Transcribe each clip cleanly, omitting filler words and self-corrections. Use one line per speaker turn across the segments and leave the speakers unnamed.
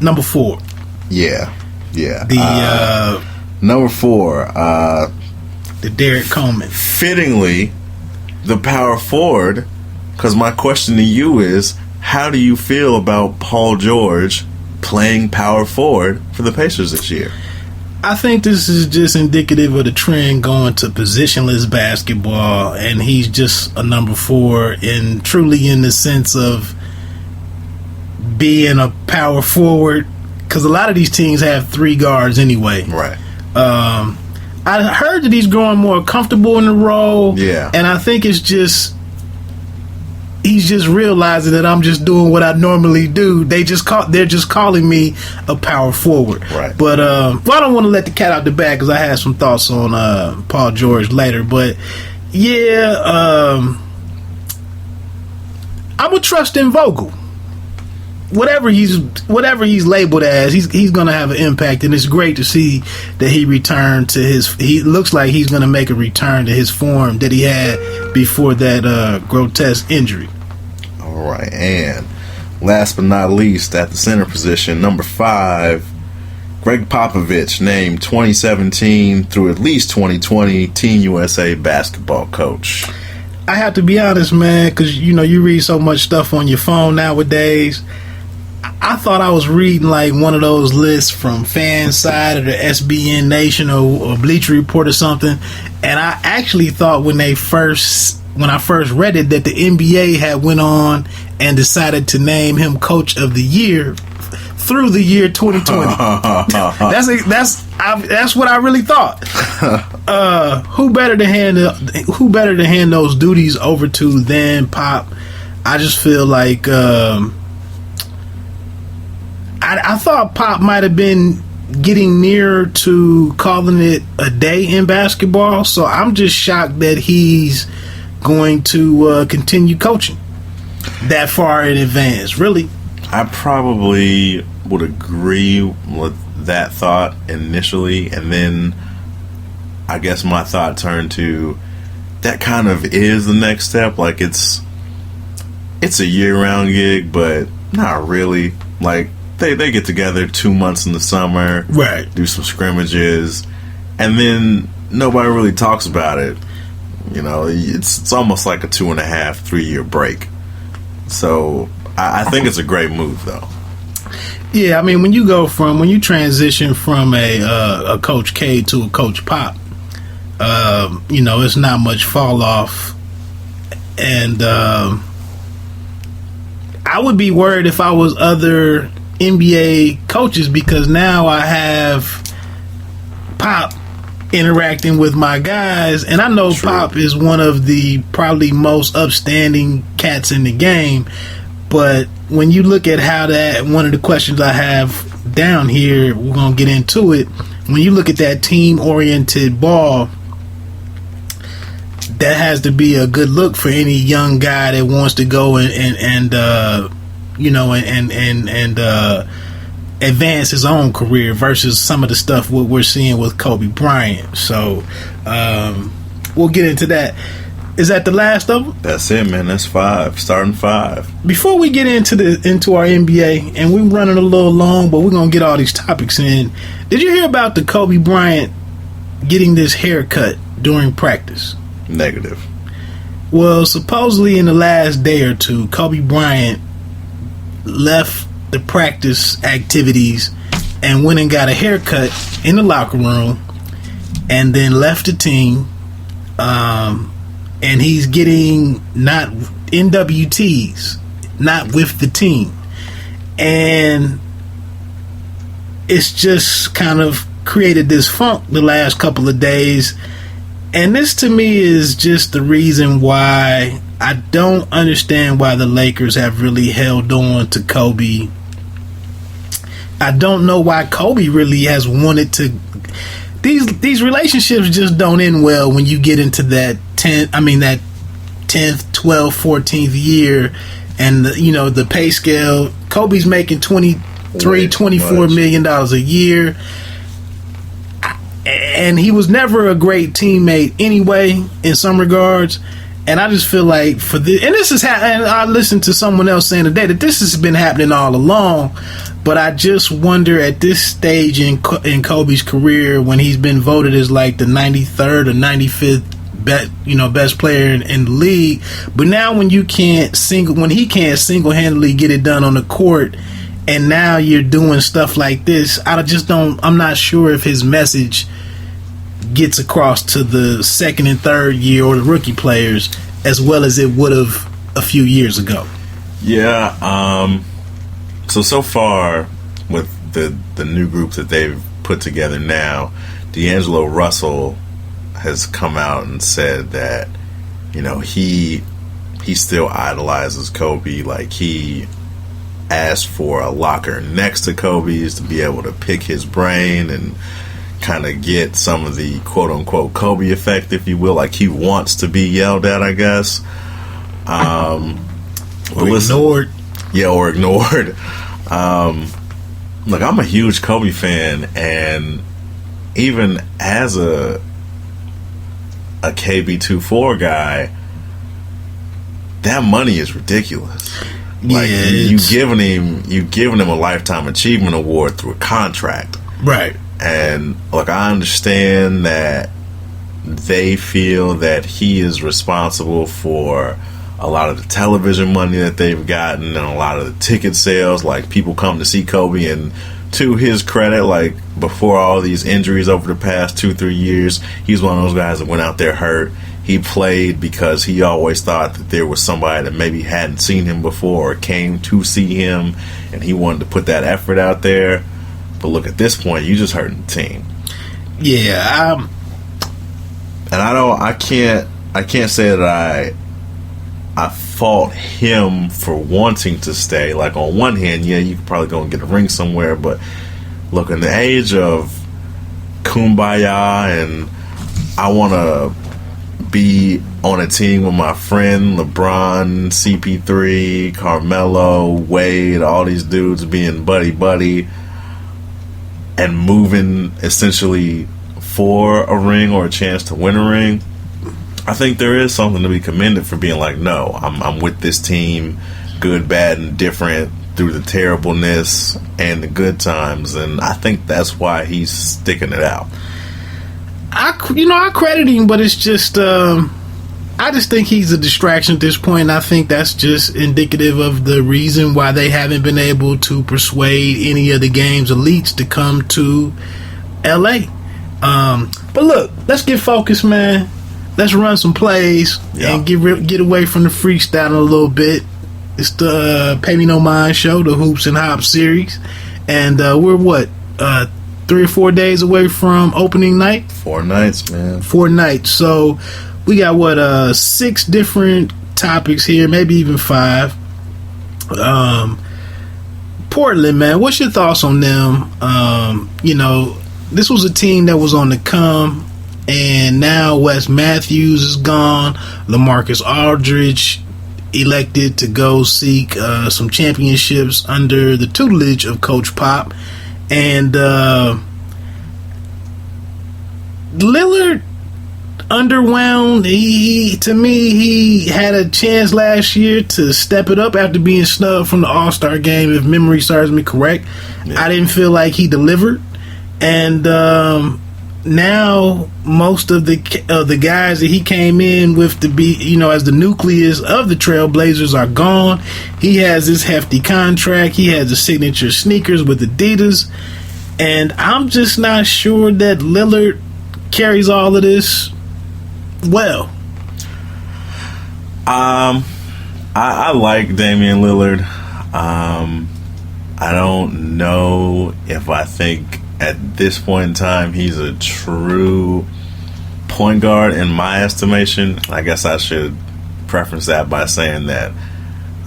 Number 4.
Yeah.
The
number 4.
The Derek Coleman.
Fittingly, the power forward. Because my question to you is, how do you feel about Paul George playing power forward for the Pacers this year?
I think this is just indicative of the trend going to positionless basketball, and he's just a number 4, and truly in the sense of being a power forward, because a lot of these teams have 3 guards anyway.
Right.
I heard that he's growing more comfortable in the role.
Yeah.
And I think it's just he's just realizing that I'm just doing what I normally do. They're just calling me a power forward.
Right.
But I don't want to let the cat out the bag because I had some thoughts on Paul George later. But yeah, I would trust in Vogel. Whatever he's labeled as, he's going to have an impact, and it's great to see that he returned to his. He looks like he's going to make a return to his form that he had before that grotesque injury.
All right, and last but not least, at the center position, number 5, Greg Popovich, named 2017 through at least 2020 Team USA basketball coach.
I have to be honest, man, because you read so much stuff on your phone nowadays. I thought I was reading like one of those lists from Fanside or the SBN Nation or Bleacher Report or something, and I actually thought when I first read it that the NBA had went on and decided to name him Coach of the Year through the year 2020. That's what I really thought. Who better to hand those duties over to than Pop? I just feel like. I thought Pop might have been getting near to calling it a day in basketball, so I'm just shocked that he's going to continue coaching that far in advance. Really,
I probably would agree with that thought initially, and then I guess my thought turned to that kind of is the next step. Like it's a year-round gig, but not really. Like they get together 2 months in the summer,
right? Do
some scrimmages, and then nobody really talks about it. It's almost like a 2.5, 3 year break. So I think it's a great move, though.
Yeah, I mean, when you transition from a Coach K to a Coach Pop, it's not much fall off, and I would be worried if I was other NBA coaches, because now I have Pop interacting with my guys, and I know True. Pop is one of the probably most upstanding cats in the game. But when you look at how one of the questions I have down here, we're gonna get into it. When you look at that team-oriented ball, that has to be a good look for any young guy that wants to go and advance his own career versus some of the stuff what we're seeing with Kobe Bryant. So we'll get into that. Is that the last of them?
That's it, man. That's 5. Starting 5.
Before we get into our NBA, and we're running a little long, but we're gonna get all these topics in. Did you hear about the Kobe Bryant getting this haircut during practice?
Negative.
Well, supposedly in the last day or two, Kobe Bryant left the practice activities and went and got a haircut in the locker room, and then left the team. And he's getting not NWTs, not with the team, and it's just kind of created this funk the last couple of days. And this to me is just the reason why I don't understand why the Lakers have really held on to Kobe. I don't know why Kobe really has wanted to. These relationships just don't end well when you get into that 10th, 12th, 14th year, and the pay scale. Kobe's making $24 million a year. And he was never a great teammate anyway, in some regards. And I just feel like for this, and this is and I listened to someone else saying today that this has been happening all along. But I just wonder at this stage in Kobe's career, when he's been voted as like the 93rd or 95th best player in the league. But now when he can't single-handedly get it done on the court, and now you're doing stuff like this, I'm not sure if his message gets across to the second and third year or the rookie players as well as it would have a few years ago.
Yeah. So far with the new group that they've put together now, D'Angelo Russell has come out and said that, he still idolizes Kobe. Like, he asked for a locker next to Kobe's to be able to pick his brain and kind of get some of the quote-unquote Kobe effect, if you will. Like, he wants to be yelled at, I guess.
Or ignored.
Yeah, or ignored. Look, I'm a huge Kobe fan, and even as a KB24 guy, that money is ridiculous. Like, you giving him a lifetime achievement award through a contract,
right?
And look, I understand that they feel that he is responsible for a lot of the television money that they've gotten and a lot of the ticket sales. Like, people come to see Kobe, and to his credit, like, before all these injuries over the past 2-3 years, he's one of those guys that went out there hurt. He played because he always thought that there was somebody that maybe hadn't seen him before or came to see him, and he wanted to put that effort out there. But look, at this point, you just hurting the team.
Yeah,
and I can't say that I fault him for wanting to stay. Like, on one hand, yeah, you could probably go and get a ring somewhere, but look, in the age of kumbaya and I want to be on a team with my friend LeBron, CP3, Carmelo, Wade, all these dudes being buddy and moving essentially for a ring or a chance to win a ring, I think there is something to be commended for being like, no, I'm with this team, good, bad, and different, through the terribleness and the good times, and I think that's why he's sticking it out.
I credit him, but it's just I just think he's a distraction at this point, and I think that's just indicative of the reason why they haven't been able to persuade any of the game's elites to come to LA. But look, let's get focused, man. Let's run some plays and get away from the freestyle a little bit. It's the Pay Me No Mind show, the Hoops and Hops series, and we're 3 or 4 days away from opening night.
4 nights, man.
4 nights. So we got 6 different topics here, maybe even 5. Portland, man, what's your thoughts on them? This was a team that was on the come, and now Wes Matthews is gone. LaMarcus Aldridge elected to go seek some championships under the tutelage of Coach Pop. And Lillard underwhelmed. He had a chance last year to step it up after being snubbed from the All-Star game, if memory serves me correct. Yeah. I didn't feel like he delivered. And now most of the guys that he came in with to be, as the nucleus of the Trailblazers are gone. He has this hefty contract. He has the signature sneakers with Adidas. And I'm just not sure that Lillard carries all of this well.
I like Damian Lillard. I don't know if I think at this point in time he's a true point guard in my estimation. I guess I should preference that by saying that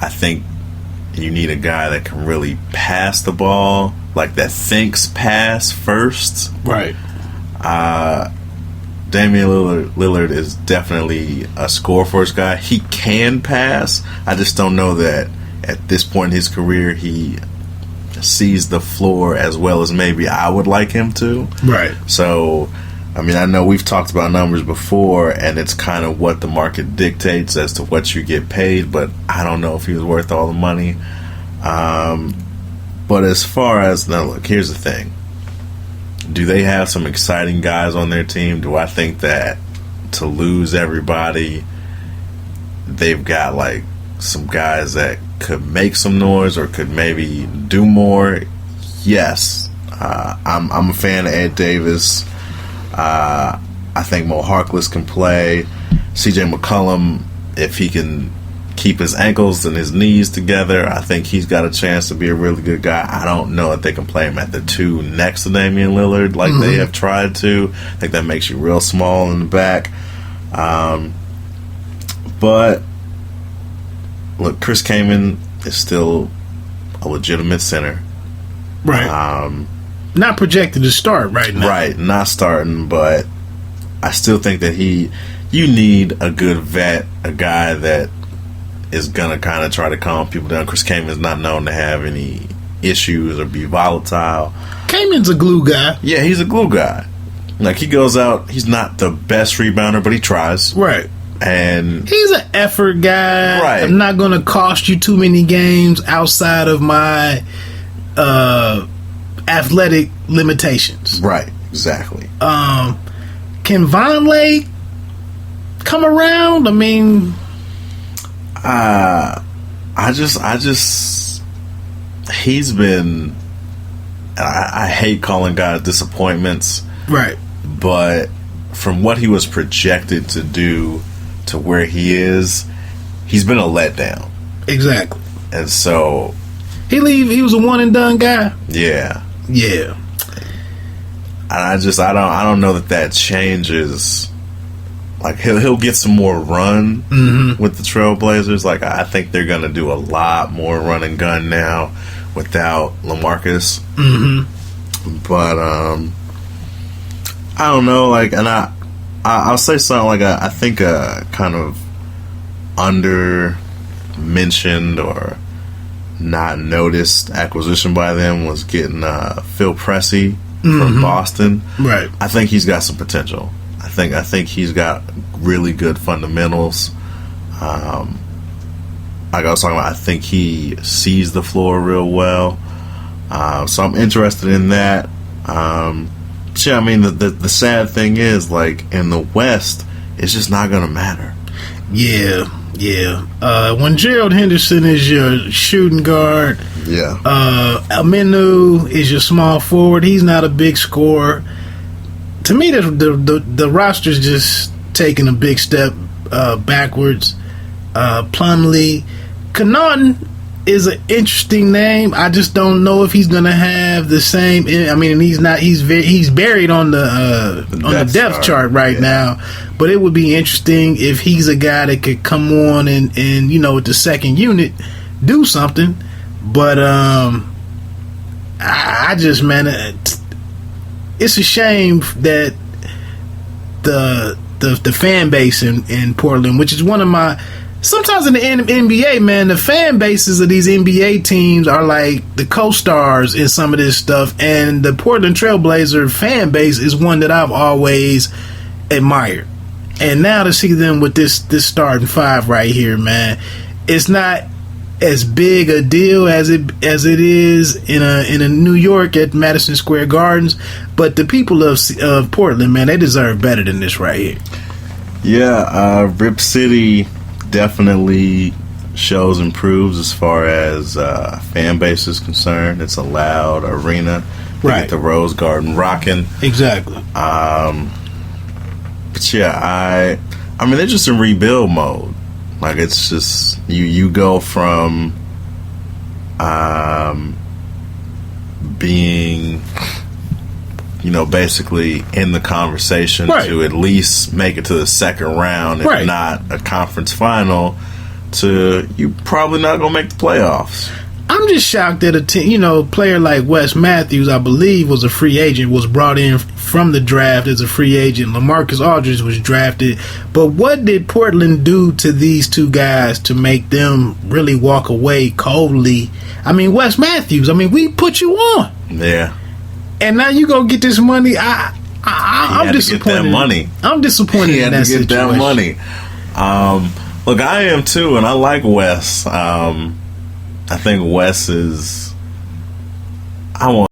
I think you need a guy that can really pass the ball, like that thinks pass first.
Right.
Damian Lillard is definitely a score-first guy. He can pass. I just don't know that at this point in his career he sees the floor as well as maybe I would like him to.
Right.
So I mean, I know we've talked about numbers before, and it's kind of what the market dictates as to what you get paid, but I don't know if he was worth all the money. But as far as, now look, here's the thing. Do they have some exciting guys on their team? Do I think that to lose everybody, they've got like some guys that could make some noise or could maybe do more? Yes. I'm a fan of Ed Davis. I think Mo Harkless can play. CJ McCollum, if he can keep his ankles and his knees together, I think he's got a chance to be a really good guy. I don't know if they can play him at the 2 next to Damian Lillard like they have tried to. I think that makes you real small in the back. But look, Chris Kaman is still a legitimate center.
Right. Not projected to start right now.
Right, not starting, but I still think that you need a good vet, a guy that is going to kind of try to calm people down. Chris Kaman is not known to have any issues or be volatile.
Kaman's a glue guy.
Yeah, he's a glue guy. Like, he goes out, he's not the best rebounder, but he tries.
Right.
And
he's an effort guy.
Right.
I'm not going to cost you too many games outside of my athletic limitations.
Right, exactly.
Can Vonleh come around? I mean,
I just he's been, I hate calling guys disappointments.
Right.
But from what he was projected to do to where he is, he's been a letdown.
Exactly.
And so
he was a one and done guy.
Yeah.
Yeah.
And I don't know that changes. Like, he'll get some more run with the Trailblazers. Like, I think they're going to do a lot more run and gun now without LaMarcus. But I don't know. Like, and I'll say something like I think a kind of under mentioned or not noticed acquisition by them was getting Phil Pressey from Boston.
Right.
I think he's got some potential. I think he's got really good fundamentals. Like I was talking about, I think he sees the floor real well. So I'm interested in that. But yeah, I mean, the sad thing is, like, in the West, it's just not going to matter.
Yeah. When Gerald Henderson is your shooting guard, Aminu is your small forward. He's not a big scorer. To me, the roster's just taking a big step backwards. Plumlee, Connaughton is an interesting name. I just don't know if he's going to have the same. I mean, he's not. He's buried on the depth chart right now. But it would be interesting if he's a guy that could come on and with the second unit do something. But I just, man, it's a shame that the fan base in Portland, which is one of my. Sometimes in the NBA, man, the fan bases of these NBA teams are like the co-stars in some of this stuff, and the Portland Trailblazer fan base is one that I've always admired. And now to see them with this starting five right here, man, it's not as big a deal as it is in a New York at Madison Square Gardens, but the people of Portland, man, they deserve better than this right here.
Yeah, Rip City definitely shows improves as far as fan base is concerned. It's a loud arena. Right. Get the Rose Garden rocking.
Exactly.
But yeah, I mean, they're just in rebuild mode. Like, it's just you go from being, basically in the conversation to at least make it to the second round, if not a conference final, to you probably not going to make the playoffs.
I'm just shocked that a player like Wes Matthews, I believe, was a free agent, was brought in from the draft as a free agent. LaMarcus Aldridge was drafted. But what did Portland do to these two guys to make them really walk away coldly? I mean, Wes Matthews, we put you on.
Yeah.
And now you go get this money. I I'm
had
disappointed.
To get that money.
I'm disappointed
He
in
had
that
to get
situation.
that money. Look, I am too, and I like Wes. I think Wes is. I want.